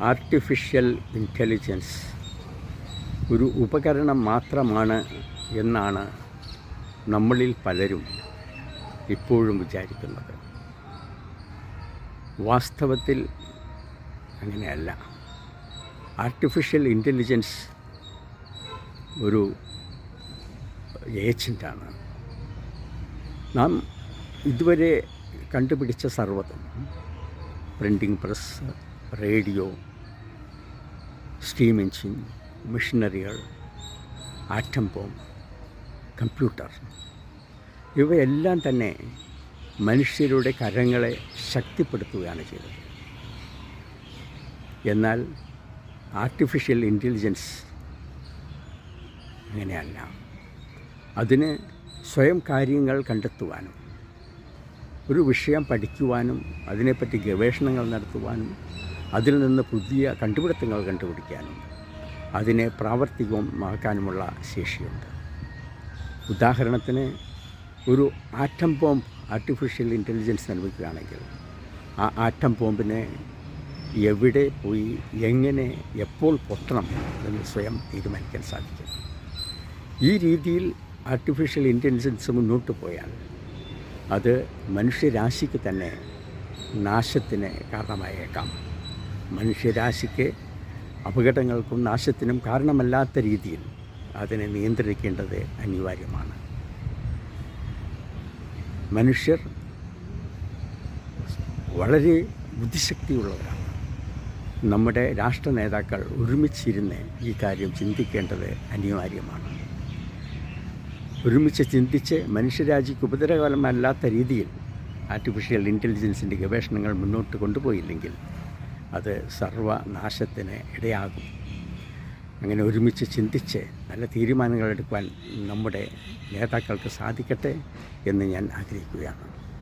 Artificial intelligence ഒരു ഉപകരണം മാത്രമാണ് എന്നാണ് നമ്മളിൽ പലരും ഇപ്പോഴും വിചാരിക്കുന്നത്. വാസ്തവത്തിൽ അങ്ങനെയല്ല. ആർട്ടിഫിഷ്യൽ ഇൻ്റലിജൻസ് ഒരു ഏജൻ്റാണ്. നാം ഇതുവരെ കണ്ടുപിടിച്ച സർവ്വതും, printing press, radio, steam engine, മെഷീനറികൾ, ആറ്റം ബോംബ്, കമ്പ്യൂട്ടർ, ഇവയെല്ലാം തന്നെ മനുഷ്യരുടെ കരങ്ങളെ ശക്തിപ്പെടുത്തുകയാണ് ചെയ്തത്. എന്നാൽ ആർട്ടിഫിഷ്യൽ ഇൻ്റലിജൻസ് അങ്ങനെയല്ല. അതിന് സ്വയം കാര്യങ്ങൾ കണ്ടെത്തുവാനും ഒരു വിഷയം പഠിക്കുവാനും അതിനെപ്പറ്റി ഗവേഷണങ്ങൾ നടത്തുവാനും അതിൽ നിന്ന് പുതിയ കണ്ടുപിടുത്തങ്ങൾ കണ്ടുപിടിക്കാനും അതിനെ പ്രാവർത്തികമാക്കാനുമുള്ള ശേഷിയുണ്ട്. ഉദാഹരണത്തിന്, ഒരു ആറ്റം ബോംബ് ആർട്ടിഫിഷ്യൽ ഇൻ്റലിജൻസ് നിർമ്മിക്കുകയാണെങ്കിൽ ആ ആറ്റം ബോംബിനെ എവിടെ പോയി എങ്ങനെ എപ്പോൾ പൊട്ടണം എന്ന് സ്വയം തീരുമാനിക്കാൻ സാധിക്കും. ഈ രീതിയിൽ ആർട്ടിഫിഷ്യൽ ഇൻ്റലിജൻസ് മുന്നോട്ട് പോയാൽ അത് മനുഷ്യരാശിക്ക് തന്നെ നാശത്തിന് കാരണമായേക്കാം. മനുഷ്യരാശിക്ക് അപകടങ്ങൾക്കും നാശത്തിനും കാരണമല്ലാത്ത രീതിയിൽ അതിനെ നിയന്ത്രിക്കേണ്ടത് അനിവാര്യമാണ്. മനുഷ്യർ വളരെ ബുദ്ധിശക്തിയുള്ളവരാണ്. നമ്മുടെ രാഷ്ട്ര നേതാക്കൾ ഒരുമിച്ചിരുന്ന് ഈ കാര്യം ചിന്തിക്കേണ്ടത് അനിവാര്യമാണ്. ഒരുമിച്ച് ചിന്തിച്ച് മനുഷ്യരാശിക്ക് ഉപദ്രവകരമല്ലാത്ത രീതിയിൽ ആർട്ടിഫിഷ്യൽ ഇൻ്റലിജൻസിൻ്റെ ഗവേഷണങ്ങൾ മുന്നോട്ട് കൊണ്ടുപോയില്ലെങ്കിൽ അത് സർവനാശത്തിന് ഇടയാകും. അങ്ങനെ ഒരുമിച്ച് ചിന്തിച്ച് നല്ല തീരുമാനങ്ങൾ എടുക്കുവാൻ നമ്മുടെ നേതാക്കൾക്ക് സാധിക്കട്ടെ എന്ന് ഞാൻ ആഗ്രഹിക്കുകയാണ്.